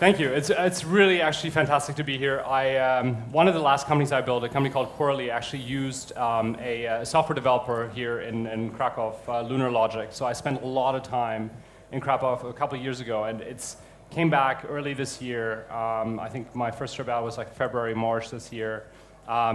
Thank you. It's really actually fantastic to be here. One of the last companies I built, a company called Qwerly, actually used a software developer here in Krakow, Lunar Logic. So I spent a lot of time in Krakow a couple of years ago, and it's came back early this year. I think my first trip out was like February, March this year,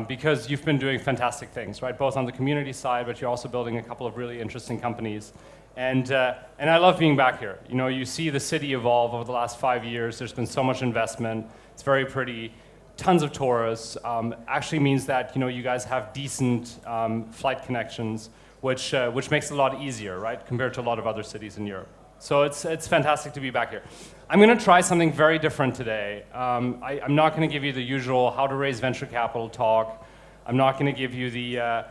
because you've been doing fantastic things, right? Both on the community side, but you're also building a couple of really interesting companies. And I love being back here. You know, you see the city evolve over the last 5 years. There's been so much investment. It's very pretty. Tons of tourists. Actually means that you guys have decent flight connections, which makes it a lot easier, right, compared to a lot of other cities in Europe. So it's fantastic to be back here. I'm going to try something very different today. I'm not going to give you the usual how to raise venture capital talk. I'm not going to give you the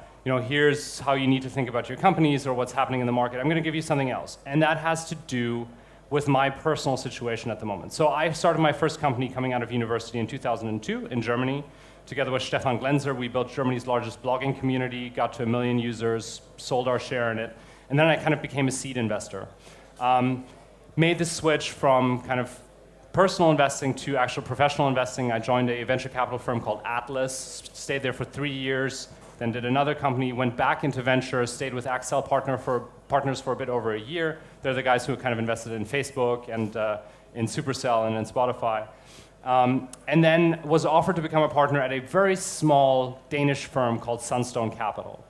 here's how you need to think about your companies or what's happening in the market. I'm going to give you something else. And that has to do with my personal situation at the moment. So I started my first company coming out of university in 2002 in Germany. Together with Stefan Glenser, we built Germany's largest blogging community, got to 1 million users, sold our share in it. And then I kind of became a seed investor. Made the switch from kind of personal investing to actual professional investing. I joined a venture capital firm called Atlas, stayed there for 3 years, then did another company, went back into venture, stayed with Accel Partners for a bit over a year. They're the guys who kind of invested in Facebook and in Supercell and in Spotify. And then was offered to become a partner at a very small Danish firm called Sunstone Capital.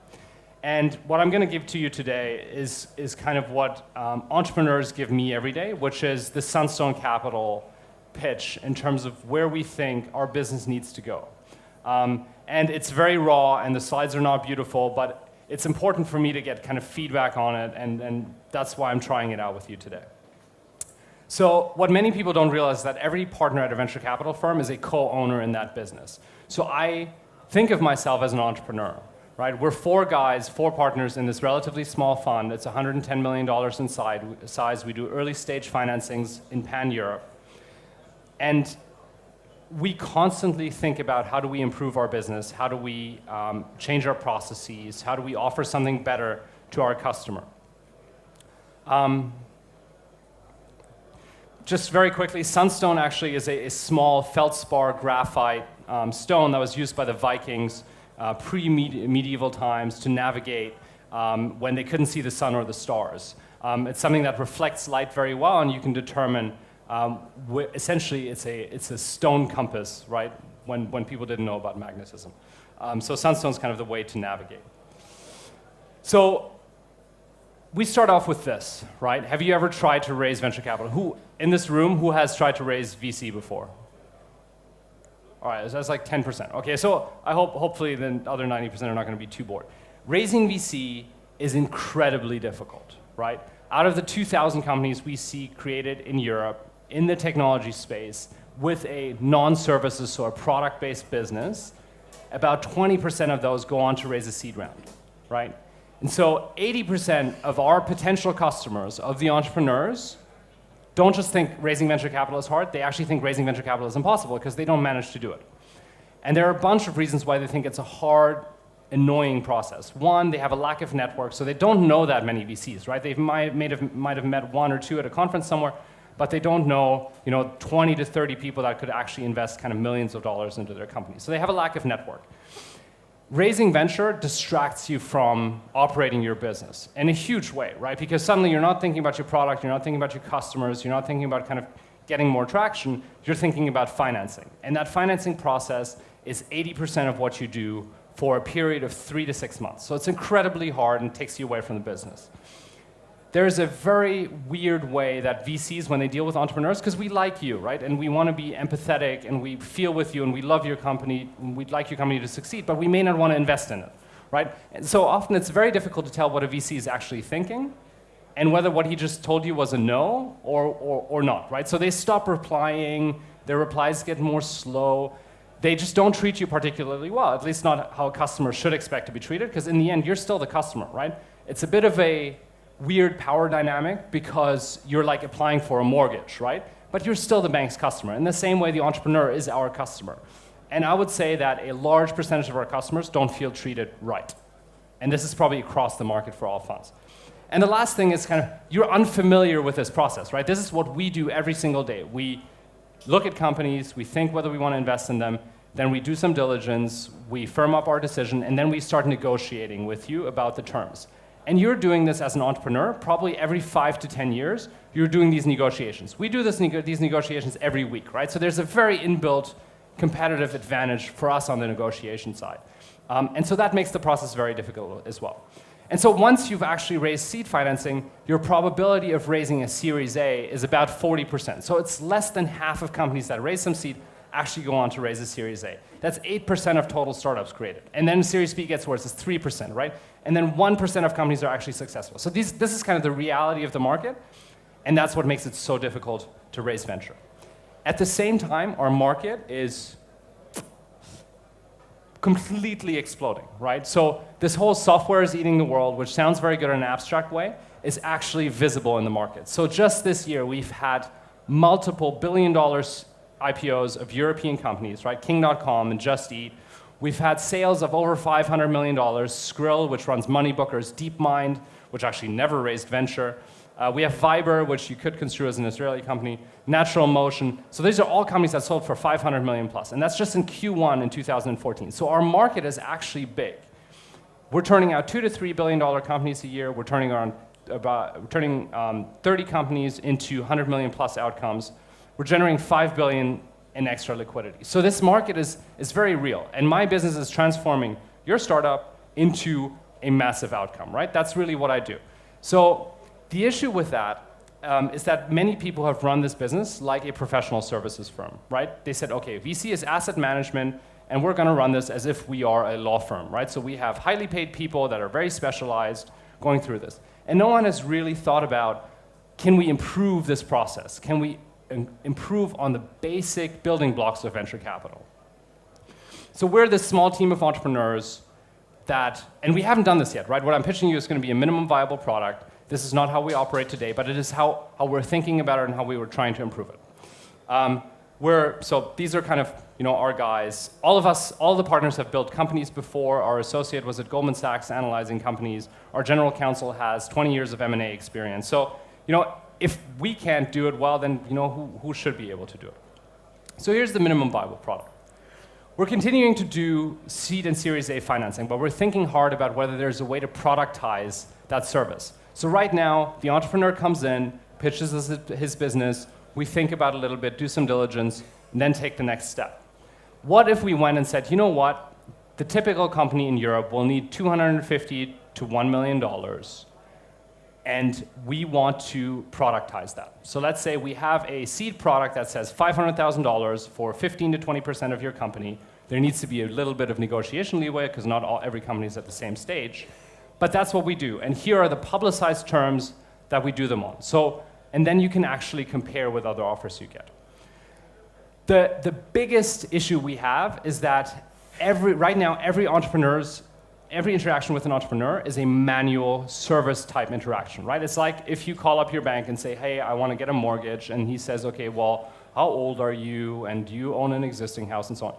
And what I'm going to give to you today is kind of what entrepreneurs give me every day, which is the Sunstone Capital pitch in terms of where we think our business needs to go. And it's very raw, and the slides are not beautiful, but it's important for me to get kind of feedback on it, and that's why I'm trying it out with you today. So what many people don't realize is that every partner at a venture capital firm is a co-owner in that business. So I think of myself as an entrepreneur, right? We're 4 guys, 4 partners in this relatively small fund. It's $110 million in size. We do early stage financings in pan-Europe. And we constantly think about how do we improve our business, how do we change our processes, how do we offer something better to our customer. Just very quickly, Sunstone actually is a small feldspar graphite stone that was used by the Vikings pre-medieval times to navigate when they couldn't see the sun or the stars. It's something that reflects light very well, and you can determine essentially it's a stone compass, right, when people didn't know about magnetism. So Sunstone's kind of the way to navigate. So we start off with this, right? Have you ever tried to raise venture capital? Who in this room, who has tried to raise VC before? All right, that's like 10%. Okay, so I hopefully the other 90% are not going to be too bored. Raising VC is incredibly difficult, right? Out of the 2,000 companies we see created in Europe, in the technology space, with a non-services, so a product-based business, about 20% of those go on to raise a seed round, right? And so 80% of our potential customers, of the entrepreneurs, don't just think raising venture capital is hard, they actually think raising venture capital is impossible because they don't manage to do it. And there are a bunch of reasons why they think it's a hard, annoying process. One, they have a lack of network, so they don't know that many VCs, right? They might have met 1 or 2 at a conference somewhere, but they don't know 20 to 30 people that could actually invest kind of millions of dollars into their company. So they have a lack of network. Raising venture distracts you from operating your business in a huge way, right? Because suddenly you're not thinking about your product, you're not thinking about your customers, you're not thinking about kind of getting more traction, you're thinking about financing. And that financing process is 80% of what you do for a period of 3 to 6 months. So it's incredibly hard and takes you away from the business. There's a very weird way that VCs, when they deal with entrepreneurs, because we like you, right? And we want to be empathetic, and we feel with you, and we love your company, and we'd like your company to succeed, but we may not want to invest in it, right? And so often it's very difficult to tell what a VC is actually thinking, and whether what he just told you was a no or not, right? So they stop replying, their replies get more slow, they just don't treat you particularly well, at least not how a customer should expect to be treated, because in the end, you're still the customer, right? It's a bit of a weird power dynamic because you're like applying for a mortgage, right? But you're still the bank's customer. In the same way, the entrepreneur is our customer. And I would say that a large percentage of our customers don't feel treated right. And this is probably across the market for all funds. And the last thing is kind of, you're unfamiliar with this process, right? This is what we do every single day. We look at companies, we think whether we want to invest in them, then we do some diligence, we firm up our decision, and then we start negotiating with you about the terms. And you're doing this as an entrepreneur, probably every 5 to 10 years, you're doing these negotiations. We do these negotiations every week, right? So there's a very inbuilt competitive advantage for us on the negotiation side. And so that makes the process very difficult as well. And so once you've actually raised seed financing, your probability of raising a Series A is about 40%. So it's less than half of companies that raise some seed actually go on to raise a Series A. That's 8% of total startups created. And then Series B gets worse, it's 3%, right? And then 1% of companies are actually successful. So this is kind of the reality of the market, and that's what makes it so difficult to raise venture. At the same time, our market is completely exploding, right? So this whole software is eating the world, which sounds very good in an abstract way, is actually visible in the market. So just this year, we've had multiple billion-dollar IPOs of European companies, right? King.com and Just Eat. We've had sales of over $500 million. Skrill, which runs Moneybookers, DeepMind, which actually never raised venture. We have Viber, which you could construe as an Israeli company, Natural Motion. So these are all companies that sold for 500 million plus, and that's just in Q1 in 2014. So our market is actually big. We're turning out $2 to $3 billion companies a year. We're turning 30 companies into 100 million plus outcomes. We're generating 5 billion in extra liquidity. So this market is very real, and my business is transforming your startup into a massive outcome, right? That's really what I do. So the issue with that is that many people have run this business like a professional services firm, right? They said, okay, VC is asset management, and we're going to run this as if we are a law firm, right? So we have highly paid people that are very specialized going through this. And no one has really thought about, can we improve this process? Can we improve on the basic building blocks of venture capital? So we're this small team of entrepreneurs that, and we haven't done this yet, right? What I'm pitching you is going to be a minimum viable product. This is not how we operate today, but it is how we're thinking about it and how we were trying to improve it. So these are kind of our guys. All of us, all the partners have built companies before. Our associate was at Goldman Sachs analyzing companies. Our general counsel has 20 years of M&A experience. So if we can't do it well, then who should be able to do it? So here's the minimum viable product. We're continuing to do seed and Series A financing, but we're thinking hard about whether there's a way to productize that service. So right now, the entrepreneur comes in, pitches us his business, we think about it a little bit, do some diligence, and then take the next step. What if we went and said, you know what, the typical company in Europe will need $250 to $1 million, and we want to productize that. So let's say we have a seed product that says $500,000 for 15 to 20% of your company. There needs to be a little bit of negotiation leeway because not every company is at the same stage. But that's what we do. And here are the publicized terms that we do them on. So, and then you can actually compare with other offers you get. The biggest issue we have is that right now, every interaction with an entrepreneur is a manual service type interaction, right? It's like if you call up your bank and say, hey, I want to get a mortgage, and he says, okay, well, how old are you, and do you own an existing house, and so on.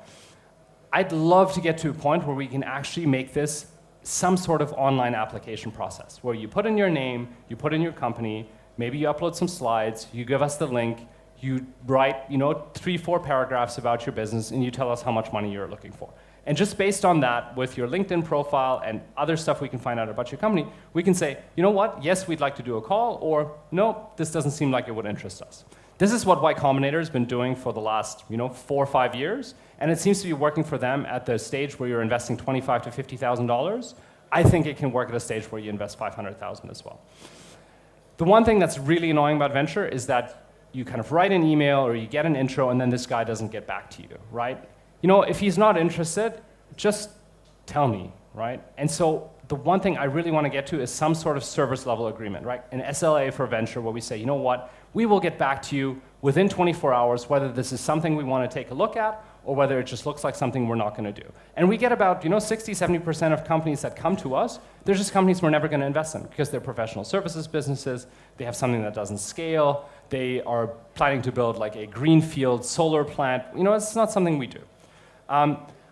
I'd love to get to a point where we can actually make this some sort of online application process where you put in your name, you put in your company, maybe you upload some slides, you give us the link, you write 3-4 paragraphs about your business, and you tell us how much money you're looking for. And just based on that, with your LinkedIn profile and other stuff we can find out about your company, we can say, you know what, yes, we'd like to do a call, or no, this doesn't seem like it would interest us. This is what Y Combinator has been doing for the last 4 or 5 years, and it seems to be working for them at the stage where you're investing $25,000 to $50,000. I think it can work at a stage where you invest $500,000 as well. The one thing that's really annoying about venture is that you kind of write an email or you get an intro, and then this guy doesn't get back to you, right? If he's not interested, just tell me, right? And so the one thing I really want to get to is some sort of service level agreement, right? An SLA for venture where we say, you know what, we will get back to you within 24 hours, whether this is something we want to take a look at or whether it just looks like something we're not going to do. And we get about 60, 70% of companies that come to us, they're just companies we're never going to invest in because they're professional services businesses, they have something that doesn't scale, they are planning to build like a greenfield solar plant. It's not something we do.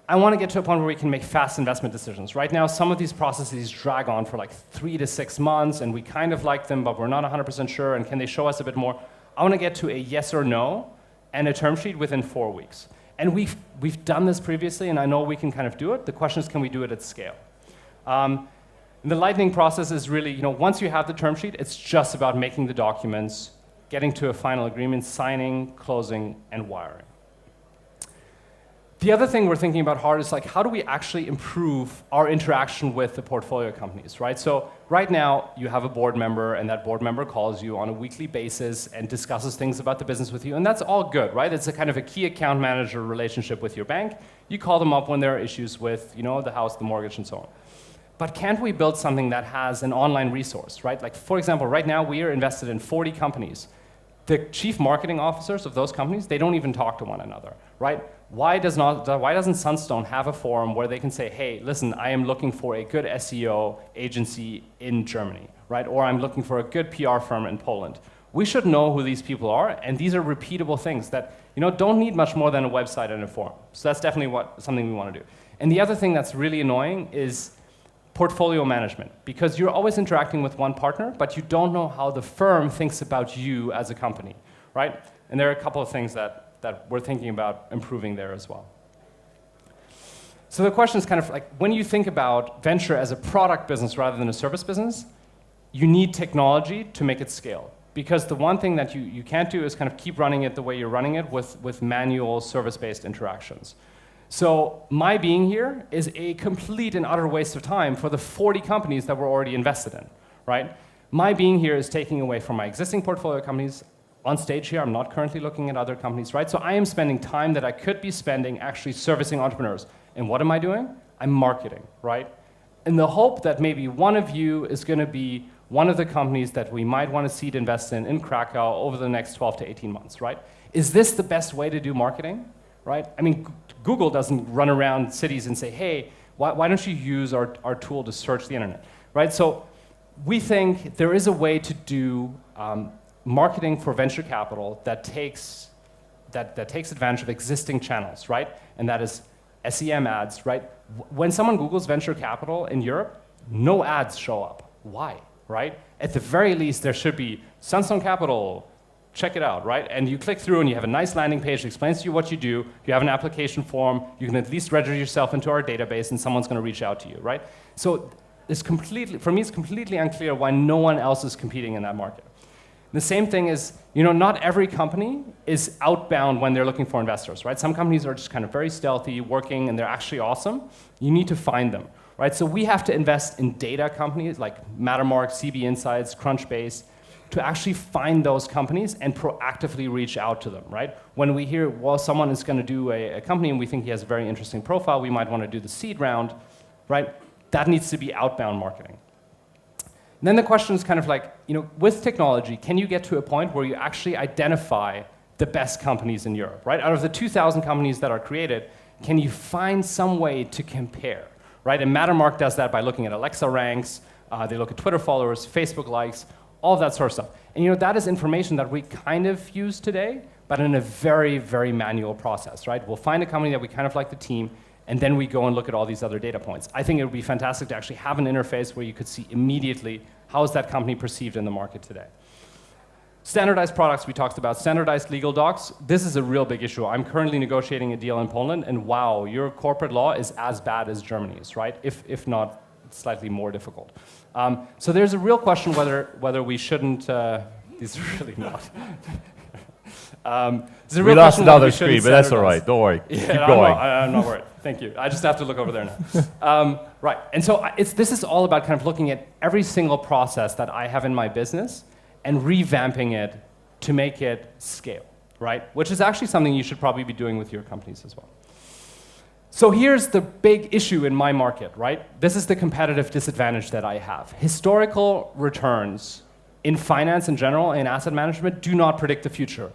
I want to get to a point where we can make fast investment decisions. Right now, some of these processes drag on for like 3 to 6 months, and we kind of like them, but we're not 100% sure, and can they show us a bit more? I want to get to a yes or no and a term sheet within 4 weeks. And we've done this previously, and I know we can kind of do it. The question is, can we do it at scale? The lightning process is really, once you have the term sheet, it's just about making the documents, getting to a final agreement, signing, closing, and wiring. The other thing we're thinking about hard is how do we actually improve our interaction with the portfolio companies, right? So right now, you have a board member, and that board member calls you on a weekly basis and discusses things about the business with you, and that's all good, right? It's a kind of a key account manager relationship with your bank. You call them up when there are issues with, the house, the mortgage, and so on. But can't we build something that has an online resource, right? For example, right now, we are invested in 40 companies. The chief marketing officers of those companies, they don't even talk to one another, right? Why doesn't Sunstone have a forum where they can say, hey, listen, I am looking for a good SEO agency in Germany, right? Or I'm looking for a good PR firm in Poland. We should know who these people are, and these are repeatable things that don't need much more than a website and a forum. So that's definitely something we want to do. And the other thing that's really annoying is portfolio management, because you're always interacting with one partner, but you don't know how the firm thinks about you as a company, right? And there are a couple of things that we're thinking about improving there as well. So the question is kind of when you think about venture as a product business rather than a service business, you need technology to make it scale. Because the one thing that you can't do is kind of keep running it the way you're running it with manual service-based interactions. So my being here is a complete and utter waste of time for the 40 companies that we're already invested in, right? My being here is taking away from my existing portfolio companies. On stage here, I'm not currently looking at other companies, right? So I am spending time that I could be spending actually servicing entrepreneurs. And what am I doing? I'm marketing, right? In the hope that maybe one of you is going to be one of the companies that we might want to seed invest in Krakow over the next 12 to 18 months, right? Is this the best way to do marketing, right? I mean, Google doesn't run around cities and say, hey, why don't you use our tool to search the internet, right? So we think there is a way to do marketing for venture capital that takes advantage of existing channels, right? And that is SEM ads, right? When someone Googles venture capital in Europe, no ads show up. Why, right? At the very least, there should be Sunstone Capital, check it out, right? And you click through and you have a nice landing page that explains to you what you do. You have an application form. You can at least register yourself into our database and someone's going to reach out to you, right? So for me, it's completely unclear why no one else is competing in that market. The same thing is, not every company is outbound when they're looking for investors, right? Some companies are just kind of very stealthy, working, and they're actually awesome. You need to find them, right? So we have to invest in data companies like Mattermark, CB Insights, Crunchbase, to actually find those companies and proactively reach out to them, right? When we hear, well, someone is going to do a company and we think he has a very interesting profile, we might want to do the seed round, right? That needs to be outbound marketing. And then the question is kind of with technology, can you get to a point where you actually identify the best companies in Europe, right? Out of the 2,000 companies that are created, can you find some way to compare, right? And Mattermark does that by looking at Alexa ranks, they look at Twitter followers, Facebook likes, all of that sort of stuff. And that is information that we kind of use today, but in a very, very manual process, right? We'll find a company that we kind of like the team, and then we go and look at all these other data points. I think it would be fantastic to actually have an interface where you could see immediately how is that company perceived in the market today. Standardized products we talked about, standardized legal docs. This is a real big issue. I'm currently negotiating a deal in Poland, and wow, your corporate law is as bad as Germany's, right? If not slightly more difficult. So there's a real question whether we shouldn't, these are really not. We lost another screen, but that's all right. Don't worry. Yeah, Keep going. I'm not worried. Thank you. I just have to look over there now. Right. And so this is all about kind of looking at every single process that I have in my business and revamping it to make it scale, right? Which is actually something you should probably be doing with your companies as well. So here's the big issue in my market, right? This is the competitive disadvantage that I have. Historical returns in finance in general and asset management do not predict the future,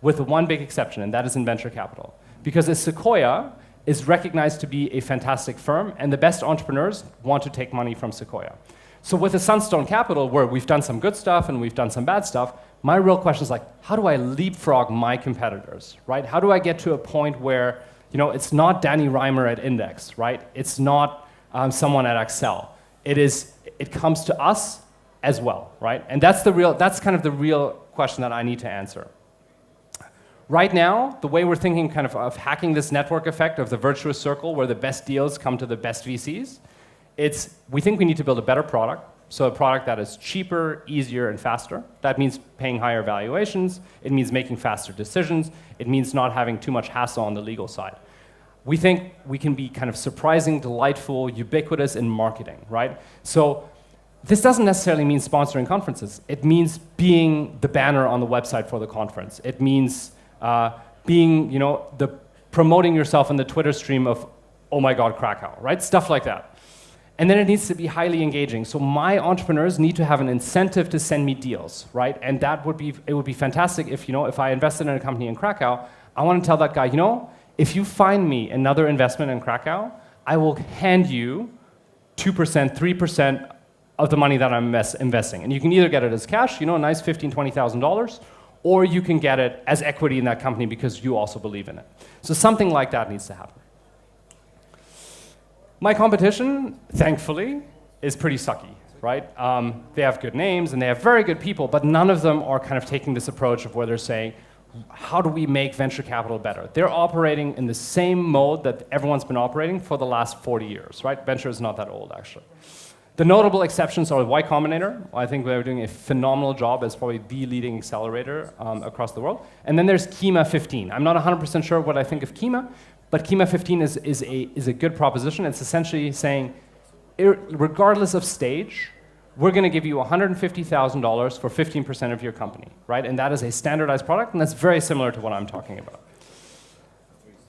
with one big exception, and that is in venture capital. Because a Sequoia is recognized to be a fantastic firm, and the best entrepreneurs want to take money from Sequoia. So with a Sunstone Capital, where we've done some good stuff and we've done some bad stuff, my real question is how do I leapfrog my competitors, right? How do I get to a point where it's not Danny Reimer at Index, right? It's not someone at Accel. It comes to us as well, right? And that's kind of the real question that I need to answer. Right now, the way we're thinking kind of hacking this network effect of the virtuous circle where the best deals come to the best VCs, we think we need to build a better product, so a product that is cheaper, easier, and faster. That means paying higher valuations. It means making faster decisions. It means not having too much hassle on the legal side. We think we can be kind of surprising, delightful, ubiquitous in marketing, right? So this doesn't necessarily mean sponsoring conferences. It means being the banner on the website for the conference. It means being, promoting yourself in the Twitter stream of, oh my God, Krakow, right? Stuff like that. And then it needs to be highly engaging. So my entrepreneurs need to have an incentive to send me deals, right? And it would be fantastic if I invested in a company in Krakow, I want to tell that guy, if you find me another investment in Krakow, I will hand you 2%, 3% of the money that I'm investing. And you can either get it as cash, a nice $15,000, $20,000, or you can get it as equity in that company because you also believe in it. So something like that needs to happen. My competition, thankfully, is pretty sucky, right? They have good names and they have very good people, but none of them are kind of taking this approach of where they're saying, how do we make venture capital better? They're operating in the same mode that everyone's been operating for the last 40 years, right? Venture is not that old, actually. The notable exceptions are Y Combinator. I think they're doing a phenomenal job as probably the leading accelerator across the world. And then there's Kima 15. I'm not 100% sure what I think of Kima, but Kima 15 is a good proposition. It's essentially saying, regardless of stage, we're going to give you $150,000 for 15% of your company, right? And that is a standardized product, and that's very similar to what I'm talking about.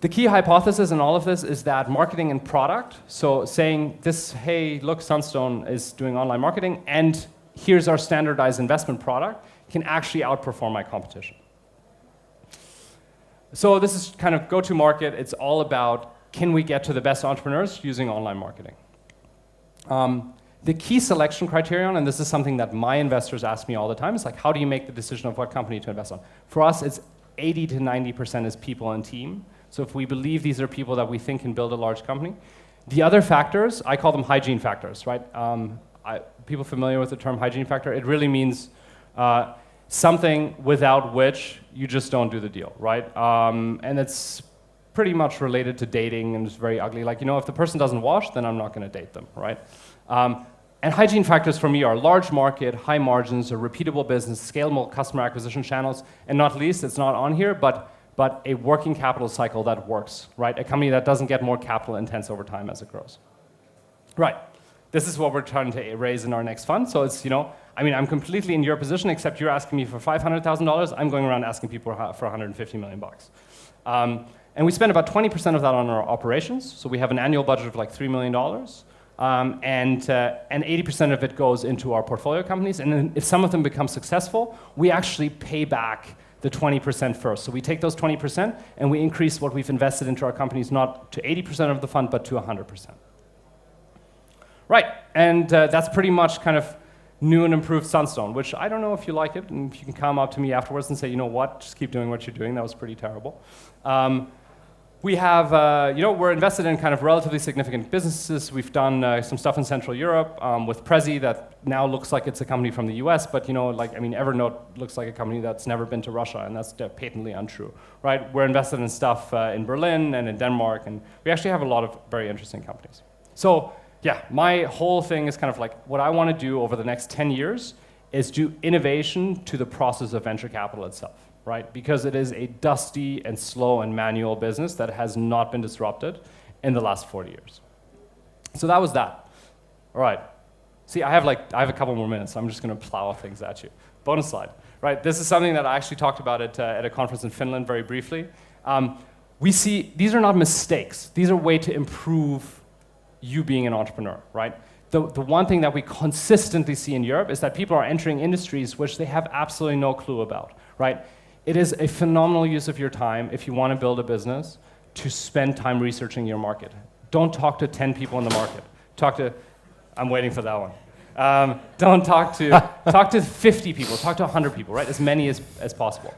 The key hypothesis in all of this is that marketing and product, so saying this, hey, look, Sunstone is doing online marketing, and here's our standardized investment product, can actually outperform my competition. So this is kind of go-to-market. It's all about, can we get to the best entrepreneurs using online marketing? The key selection criterion, and this is something that my investors ask me all the time, is like, how do you make the decision of what company to invest on? For us, it's 80 to 90% is people and team. So if we believe these are people that we think can build a large company. The other factors, I call them hygiene factors, right? People familiar with the term hygiene factor? It really means something without which you just don't do the deal, right? And it's pretty much related to dating and it's very ugly. Like, if the person doesn't wash, then I'm not going to date them, right? And hygiene factors for me are large market, high margins, a repeatable business, scalable customer acquisition channels, and not least, it's not on here, but a working capital cycle that works, right? A company that doesn't get more capital intense over time as it grows. Right. This is what we're trying to raise in our next fund. So it's, I'm completely in your position, except you're asking me for $500,000. I'm going around asking people for $150 million. And we spend about 20% of that on our operations. So we have an annual budget of like $3 million. And 80% of it goes into our portfolio companies. And then if some of them become successful, we actually pay back the 20% first. So we take those 20% and we increase what we've invested into our companies not to 80% of the fund, but to 100%. Right, and that's pretty much kind of new and improved Sunstone, which I don't know if you like it, and if you can come up to me afterwards and say, you know what, just keep doing what you're doing, that was pretty terrible. We have, we're invested in kind of relatively significant businesses. We've done some stuff in Central Europe with Prezi that now looks like it's a company from the US, but Evernote looks like a company that's never been to Russia, and that's patently untrue, right? We're invested in stuff in Berlin and in Denmark, and we actually have a lot of very interesting companies. So, yeah, my whole thing is kind of like what I want to do over the next 10 years is do innovation to the process of venture capital itself. Right? Because it is a dusty and slow and manual business that has not been disrupted in the last 40 years. So that was that. All right. See, I have a couple more minutes, so I'm just going to plow things at you. Bonus slide. Right? This is something that I actually talked about at a conference in Finland very briefly. We see these are not mistakes. These are a way to improve you being an entrepreneur. Right? The one thing that we consistently see in Europe is that people are entering industries which they have absolutely no clue about. Right? It is a phenomenal use of your time if you want to build a business to spend time researching your market. Don't talk to 10 people in the market. I'm waiting for that one. Don't talk to 50 people, talk to 100 people, right? As many as possible.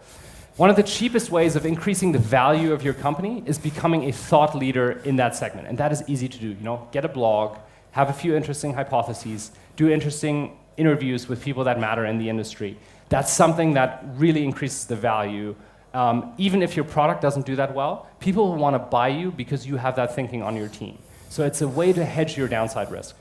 One of the cheapest ways of increasing the value of your company is becoming a thought leader in that segment. And that is easy to do. Get a blog, have a few interesting hypotheses, do interesting interviews with people that matter in the industry. That's something that really increases the value even if your product doesn't do that well, people will want to buy you because you have that thinking on your team. So it's a way to hedge your downside risk.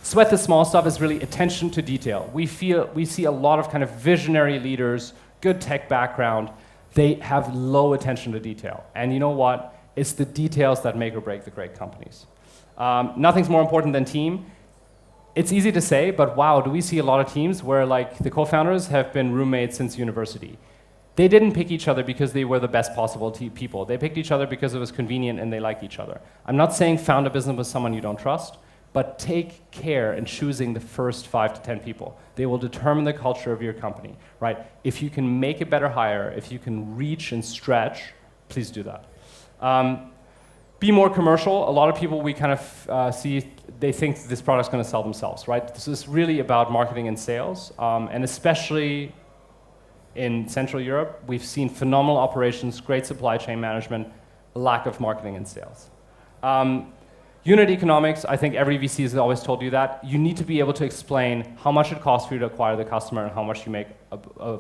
Sweat the small stuff is really attention to detail. We see a lot of kind of visionary leaders, good tech background, they have low attention to detail. And you know what? It's the details that make or break the great companies. Nothing's more important than team. It's easy to say, but wow, do we see a lot of teams where like the co-founders have been roommates since university. They didn't pick each other because they were the best possible people. They picked each other because it was convenient and they liked each other. I'm not saying found a business with someone you don't trust, but take care in choosing the first 5 to 10 people. They will determine the culture of your company, right? If you can make a better hire, if you can reach and stretch, please do that. Be more commercial. A lot of people we kind of see, they think this product's going to sell themselves, right? This is really about marketing and sales, and especially in Central Europe, we've seen phenomenal operations, great supply chain management, lack of marketing and sales. Unit economics, I think every VC has always told you that. You need to be able to explain how much it costs for you to acquire the customer and how much you make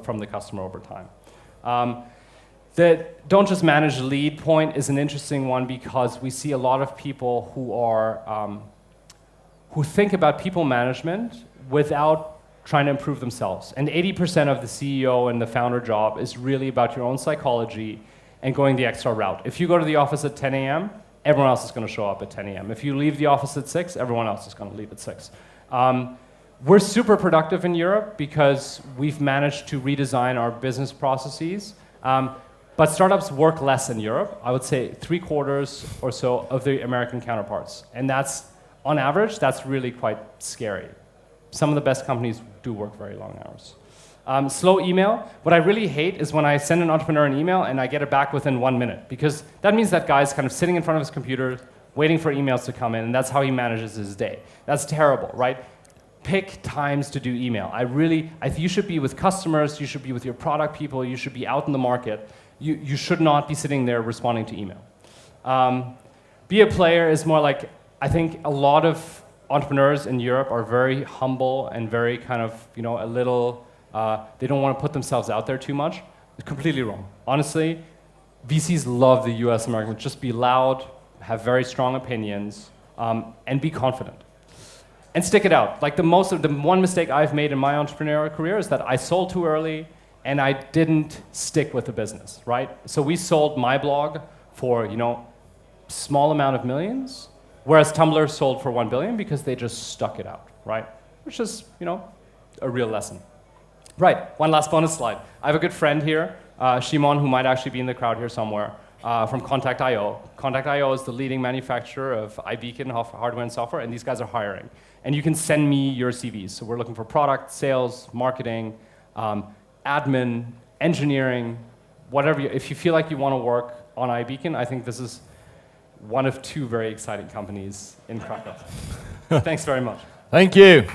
from the customer over time. The don't just manage the lead point is an interesting one because we see a lot of people who think about people management without trying to improve themselves. And 80% of the CEO and the founder job is really about your own psychology and going the extra route. If you go to the office at 10 a.m., everyone else is going to show up at 10 a.m. If you leave the office at 6, everyone else is going to leave at 6. We're super productive in Europe because we've managed to redesign our business processes. But startups work less in Europe. I would say 3/4 or so of the American counterparts. And that's, on average, that's really quite scary. Some of the best companies do work very long hours. Slow email. What I really hate is when I send an entrepreneur an email and I get it back within 1 minute, because that means that guy's kind of sitting in front of his computer, waiting for emails to come in, and that's how he manages his day. That's terrible, right? Pick times to do email. You should be with customers, you should be with your product people, you should be out in the market. You should not be sitting there responding to email. Be a player is more like, I think a lot of entrepreneurs in Europe are very humble and very kind of, a little, they don't want to put themselves out there too much. It's completely wrong. Honestly, VCs love the US Americans. Just be loud, have very strong opinions, and be confident. And stick it out. Like the one mistake I've made in my entrepreneurial career is that I sold too early and I didn't stick with the business, right? So we sold my blog for, small amount of millions, whereas Tumblr sold for 1 billion because they just stuck it out, right? Which is, a real lesson. Right, one last bonus slide. I have a good friend here, Shimon, who might actually be in the crowd here somewhere, from Contact.io. Contact.io is the leading manufacturer of iBeacon hardware and software, and these guys are hiring. And you can send me your CVs. So we're looking for product, sales, marketing, admin, engineering, whatever. If you feel like you want to work on iBeacon, I think this is one of 2 very exciting companies in Krakow. Thanks very much. Thank you.